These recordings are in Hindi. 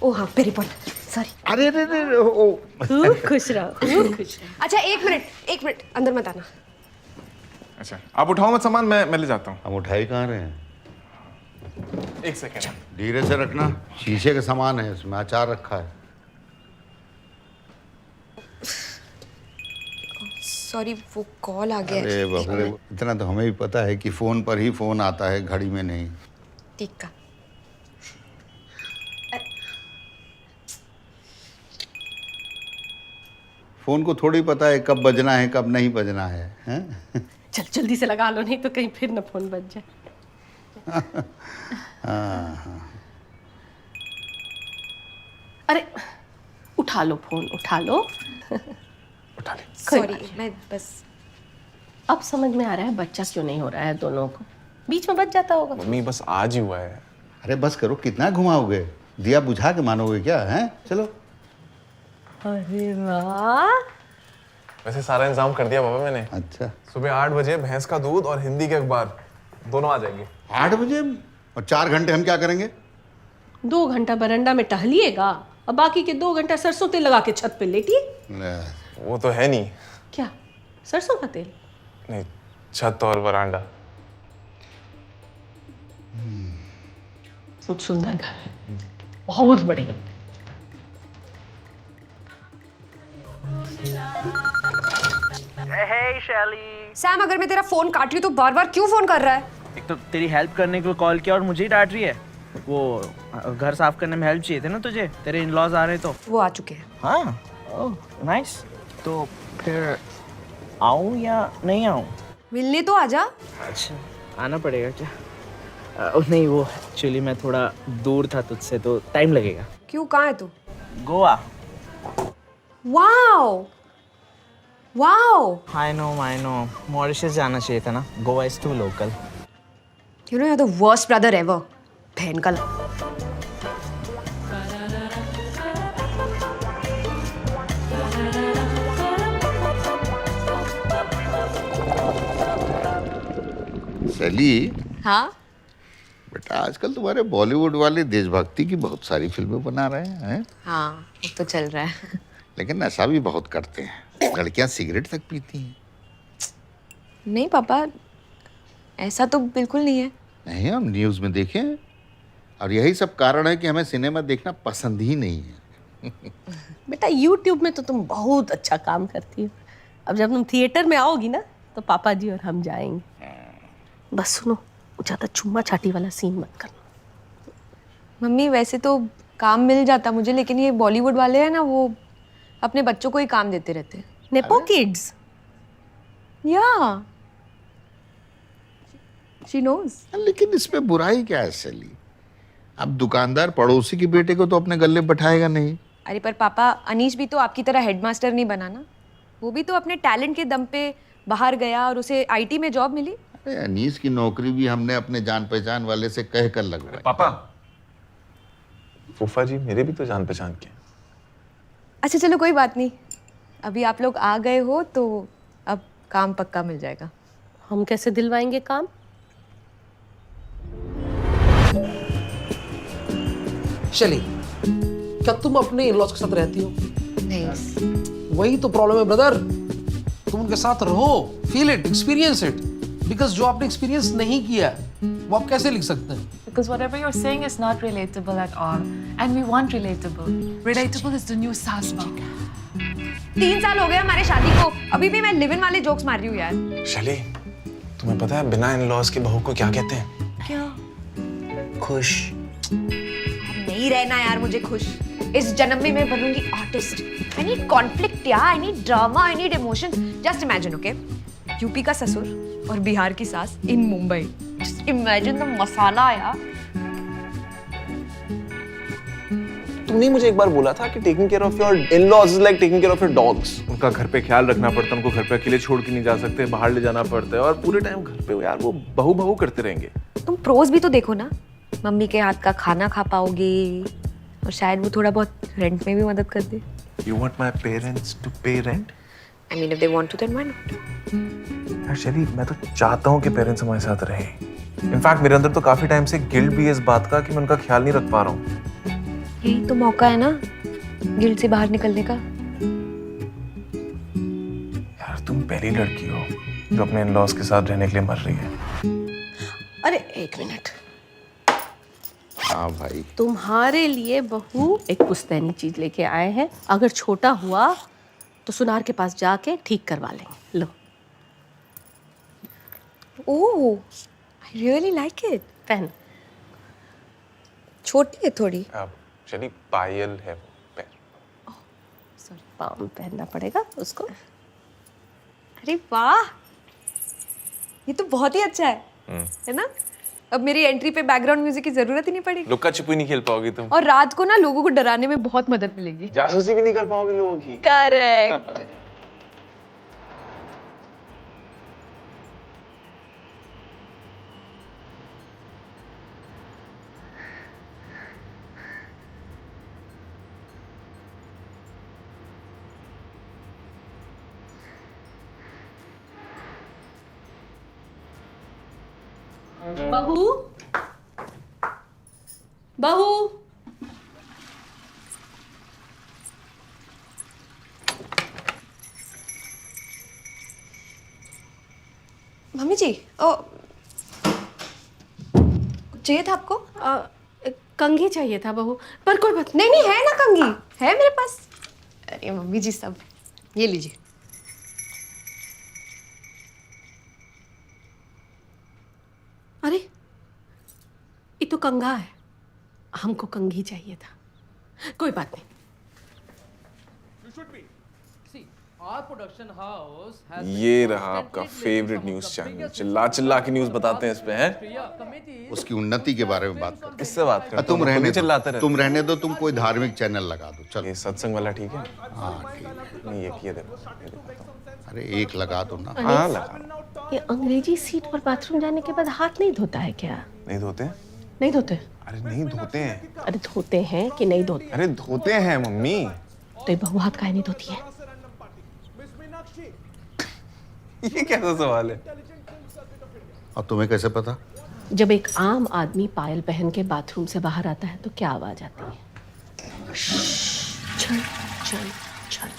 ओ हाँ मेरी पॉइंट, सॉरी। अरे अरे अरे ओ खूब खुश रहो, खूब खुश रहो। अच्छा एक मिनट अंदर मत आना। अच्छा आप उठाओ मत सामान, मैं ले जाता हूँ। हम उठाई कहाँ रहे हैं? एक सेकेंड। धीरे से रखना, शीशे का सामान है, इसमें अचार रखा है। सॉरी वो कॉल आ गया। अरे बहू, इतना तो हमें भी पता है कि फोन पर ही फोन आता है, घड़ी में नहीं। ठीक का। फोन को थोड़ी पता है कब बजना है कब नहीं बजना है, हैं? चल जल्दी से लगा लो, नहीं तो कहीं फिर न फोन बज जाए। अरे उठा लो फोन, उठा लो। उठा ले। सॉरी मैं बस अब समझ में आ रहा है बच्चा क्यों नहीं हो रहा है दोनों को, बीच में बच जाता होगा। मम्मी बस आज ही हुआ है। अरे बस करो, कितना घुमाओगे? दिया बुझा के मानोगे क्या, हैं? चलो। अरे वाह, वैसे सारा इंतजाम कर दिया पापा मैंने। अच्छा, सुबह 8 बजे भैंस का दूध और हिंदी के अखबार दोनों आ जाएंगे। 8 बजे? और 4 घंटे हम क्या करेंगे? 2 घंटा बरंडा में टहलिएगा और बाकी के 2 घंटा सरसों तेल लगा के छत पे लेटिए। वो तो है नहीं। क्या सरसों का तेल? नहीं, छत और वरांडा। बहुत सुंदर घर है, बहुत बढ़िया। Hey Shelly। सैम अगर मैं तेरा फोन काट रही हूँ तो बार बार क्यों फोन कर रहा है? एक तो तेरी हेल्प करने के लिए कॉल किया और मुझे ही डांट रही है। वो घर साफ करने में हेल्प चाहिए थे ना तुझे, तेरे इन-लॉज आ रहे तो। वो आ चुके हैं। हाँ, ओह नाइस। तो फिर आऊँ या नहीं आऊँ? मिलने तो आजा। अच्छा, आना पड़ेगा क्या? नहीं, वो एक्चुअली मैं थोड़ा दूर था तुझसे तो टाइम लगेगा। क्यों, कहाँ है तू? Goa. Wow wow. I know Mauritius जाना चाहिए था ना, Goa is too local. You know you are the worst brother ever. बहन का सैली, हाँ बेटा आजकल तुम्हारे बॉलीवुड वाले देशभक्ति की बहुत सारी फिल्में बना रहे हैं। हाँ वो तो चल रहा है। लेकिन नशा भी बहुत करते हैं, लड़कियां सिगरेट तक पीती हैं। नहीं पापा, ऐसा तो बिल्कुल नहीं है। नहीं, हम न्यूज़ में देखे हैं और यही सब कारण है कि हमें सिनेमा देखना पसंद ही नहीं है। बेटा YouTube में तो तुम बहुत अच्छा काम करती हो। अब जब तुम थिएटर में आओगी ना तो पापा जी और हम जाएंगे। बस सुनो, ज़्यादा चुम्मा चाटी वाला सीन मत करना। मम्मी वैसे तो काम मिल जाता मुझे, लेकिन ये बॉलीवुड वाले हैं ना, वो अपने बच्चों को ही काम देते रहते हैं। Nepo kids. या शी नोज। लेकिन इसमें बुराई क्या है सैली? अब दुकानदार पड़ोसी के बेटे को तो अपने गले बैठाएगा नहीं। अरे पर पापा, अनीश भी तो आपकी तरह हेडमास्टर नहीं बना ना। वो भी तो अपने टैलेंट के दम पे बाहर गया और उसे IT में जॉब मिली। अरे अनीस की नौकरी भी हमने अपने जान पहचान वाले से कह कर लगवाई। पापा, फूफा जी मेरे भी तो जान पहचान के। अच्छा चलो कोई बात नहीं, अभी आप लोग आ गए हो तो अब काम पक्का मिल जाएगा। हम कैसे दिलवाएंगे काम? शैली, क्या तुम अपने इन-लॉज के साथ रहती हो? नहीं। वही तो प्रॉब्लम है ब्रदर। तुम उनके साथ रहो, feel it, experience it. Because जो आपने एक्सपीरियंस नहीं किया वो आप कैसे लिख सकते हैं? Because whatever you're saying is not relatable at all. And we want relatable. Relatable is the new Sasma. 3 साल हो गए हमारे शादी को, अभी भी मैं लिव इन वाले जोक्स मार रही हूँ यार। शैली, तुम्हें पता है बिना इन-लॉज की बहू को क्या कहते हैं? क्या? खुश। नहीं रहना यार मुझे खुश। इस जन्म में मैं बनूंगी आर्टिस्ट। I need conflict यार, I need drama, I need emotion. Just imagine, okay? UP का ससुर और बिहार की सास इन मुंबई। Just imagine the मसाला यार। तुमने मुझे एक बार बोला था कि taking care of your in-laws is like taking care of your dogs. उनका घर पे ख्याल रखना पड़ता है, उनको घर पे अकेले छोड़ के नहीं जा सकते, बाहर ले जाना पड़ता है और पूरे टाइम घर पे यार वो बहू बहू करते रहेंगे। तुम प्रोज भी तो देखो ना, मम्मी के हाथ का खाना खा पाओगे और शायद वो थोड़ा बहुत रेंट में भी मदद कर दे। You want my parents to pay rent? I mean if they want to then why not? यार शैली, मैं तो चाहता हूँ कि पेरेंट्स हमारे साथ रहें। इनफैक्ट मेरे अंदर तो काफी टाइम से गिल्ट भी है इस बात का कि मैं उनका ख्याल नहीं रख पा रहा हूँ। यही तो मौका है ना गिल्ट से बाहर निकलने का। यार तुम पहली लड़की हो जो अपने इन-लॉज के साथ रहने के लिए मर रही है। अरे एक मिनट, हाँ भाई, तुम्हारे लिए बहू एक पुश्तैनी चीज लेके आए हैं। अगर छोटा हुआ तो सुनार के पास जाके ठीक करवा लेंगे। लो ओह, आई रियली लाइक इट। पहन। छोटी है थोड़ी। अब चली पायल है वो पैर। सॉरी, पाँव में पहनना पड़ेगा उसको। अरे वाह, ये तो बहुत ही अच्छा है ना? अब मेरी एंट्री पे बैकग्राउंड म्यूजिक की जरूरत ही नहीं पड़ेगी। लुक्का छिपी नहीं खेल पाओगी तुम। और रात को ना लोगों को डराने में बहुत मदद मिलेगी। जासूसी भी नहीं कर पाओगे लोगों की। करेक्ट। बहू, बहू, मम्मी जी, चाहिए था आपको? कंघी चाहिए था बहू, पर कोई बात नहीं नहीं, है ना कंघी, है मेरे पास। अरे मम्मी जी, सब ये लीजिए। अरे ये तो कंघा है, हमको कंघी चाहिए था। कोई बात नहीं। ये रहा आपका फेवरेट न्यूज चैनल, चिल्ला चिल्ला के न्यूज बताते हैं इस पे हैं। उसकी उन्नति के बारे में बात कर। किससे बात करते हो? तुम रहने चिल्लाते दो, रहते तुम रहने दो, तुम कोई धार्मिक चैनल लगा दो। चलो ये सत्संग वाला ठीक है? हाँ ठीक है। नहीं ये देखो, ये दिखाता हूं। अरे एक लगा दो ना। हाँ लगा। ये अंग्रेजी सीट पर बाथरूम जाने के बाद हाथ नहीं धोता है क्या? नहीं धोते? नहीं धोते? अरे नहीं धोते हैं। अरे धोते हैं कि नहीं धोते? अरे धोते हैं मम्मी। तो ये बहू हाथ काहे नहीं धोती है? ये कैसा सवाल है? और तुम्हें कैसे पता? जब एक आम आदमी पायल पहन के बाथरूम से बाहर आता है तो क्या आवाज आती है? छन छन छन।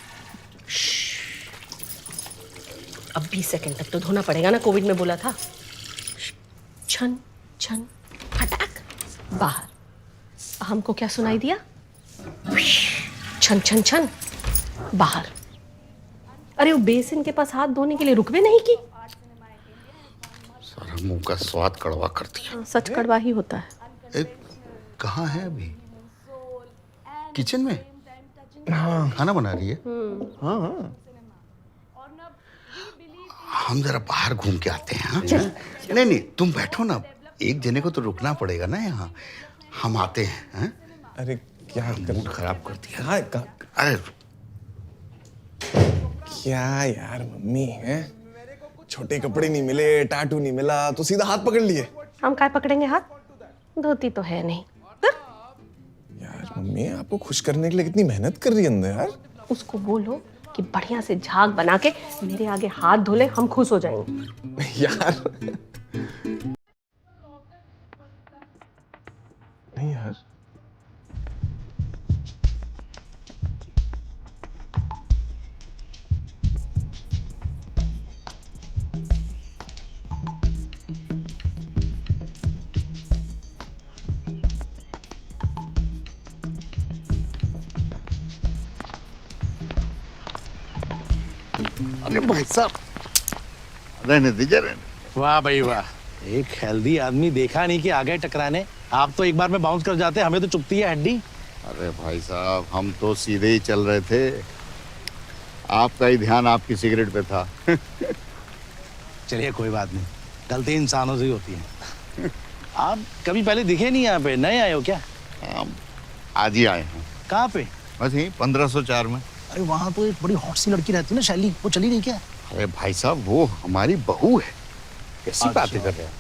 अब 20 सेकंड तक तो धोना पड़ेगा ना, कोविड में बोला था। छन छन फटाक बाहर। हमको क्या सुनाई दिया? छन छन छन बाहर। अरे वो बेसिन के पास हाथ धोने के लिए रुकवे नहीं की? सारा मुंह का स्वाद कड़वा कर दिया। सच कड़वा ही होता है। कहाँ है अभी? किचन में? हाँ। खाना बना रही है? हाँ हाँ। हम जरा बाहर घूम के आते हैं। हाँ? नहीं नहीं, तुम बैठो ना, एक जने को तो रुकना पड़ेगा ना यहाँ। हम आते हैं। हाँ? अरे क्या मूड खराब कर दिया। हाँ अरे क्या यार मम्मी है, छोटे कपड़े नहीं मिले, टाटू नहीं मिला तो सीधा हाथ पकड़ लिए। हम काय पकड़ेंगे हाथ? धोती तो है नहीं। यार मम्मी आपको खुश करने के लिए कितनी मेहनत कर रही है अंदर यार। उसको बोलो कि बढ़िया से झाग बना के मेरे आगे हाथ धो ले, हम खुश हो जाएंगे। यार नहीं यार, अरे भाई साहब, रहने दीजिए, रहने। वाह भाई वाह, एक हेल्दी आदमी देखा नहीं कि आ गए टकराने। आप तो एक बार में बाउंस कर जाते, हमें तो चुभती है हड्डी। अरे भाई साहब, हम तो सीधे ही चल रहे थे, आपका ही ध्यान आपकी सिगरेट पे था। चलिए कोई बात नहीं, गलती इंसानों से ही होती है। आप कभी पहले दिखे नहीं यहाँ पे, नए आए हो क्या? हम आज ही आए हैं। कहाँ पे? बस यही 1504 में। अरे वहाँ तो एक बड़ी हॉट सी लड़की रहती है ना, शैली, वो चली गई क्या? अरे भाई साहब, वो हमारी बहू है। कैसी बातें कर रहे हैं?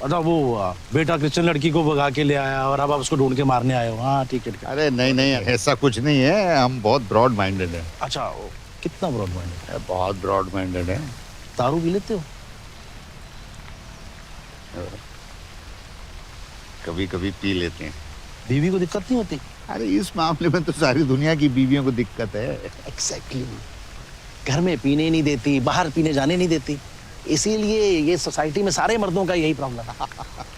अच्छा वो बेटा क्रिश्चियन लड़की को भगा के ले आया और अब आप उसको ढूंढ के मारने आए हो। हाँ ठीक है ठीक है। अरे नहीं नहीं, ऐसा कुछ नहीं है, हम बहुत ब्रॉड माइंडेड हैं। अच्छा कितना ब्रॉड माइंडेड है? बहुत ब्रॉड माइंडेड है। दारू पी लेते हो? कभी कभी पी लेते हैं। बीवी को दिक्कत नहीं होती? अरे इस मामले में तो सारी दुनिया की बीवियों को दिक्कत है। एग्जैक्टली। घर में पीने नहीं देती, बाहर पीने जाने नहीं देती, इसीलिए ये सोसाइटी में सारे मर्दों का यही प्रॉब्लम है।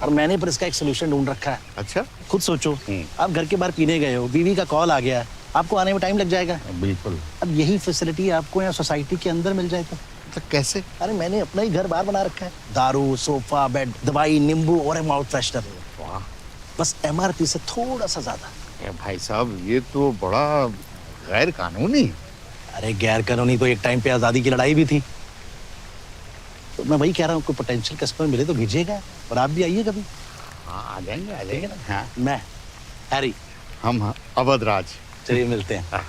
और मैंने पर इसका एक सोल्यूशन ढूंढ रखा है। अच्छा, खुद सोचो, आप घर के बाहर पीने गए हो, बीवी का कॉल आ गया, आपको आने में टाइम लग जाएगा। बिल्कुल। अब यही फैसिलिटी आपको यहाँ सोसाइटी के अंदर मिल जाए तो कैसे? अरे मैंने अपना ही घर बाहर बना रखा है। दारू, सोफा, बेड, दवाई, नींबू और माउथ फ्रेशनर। वाह, बस MRP से थोड़ा सा ज्यादा। भाई साहब ये तो बड़ा गैर कानूनी। अरे गैर कानूनी तो एक टाइम पे आजादी की लड़ाई भी थी। तो मैं वही कह रहा हूँ, कोई पोटेंशियल कस्टमर मिले तो भेजिएगा, और आप भी आइए कभी। हाँ आ जाएंगे ना। हाँ मैं हैरी, हम अवध राज। चलिए मिलते हैं।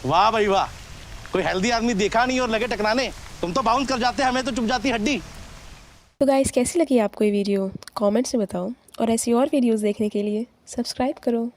वाह भाई वाह, कोई हेल्दी आदमी देखा नहीं और लगे टकराने। तुम तो बाउंस कर जाते, हमें तो चुप जाती हड्डी। तो गाइस कैसी लगी आपको ये वीडियो कमेंट्स में बताओ, और ऐसी और वीडियोस देखने के लिए सब्सक्राइब करो।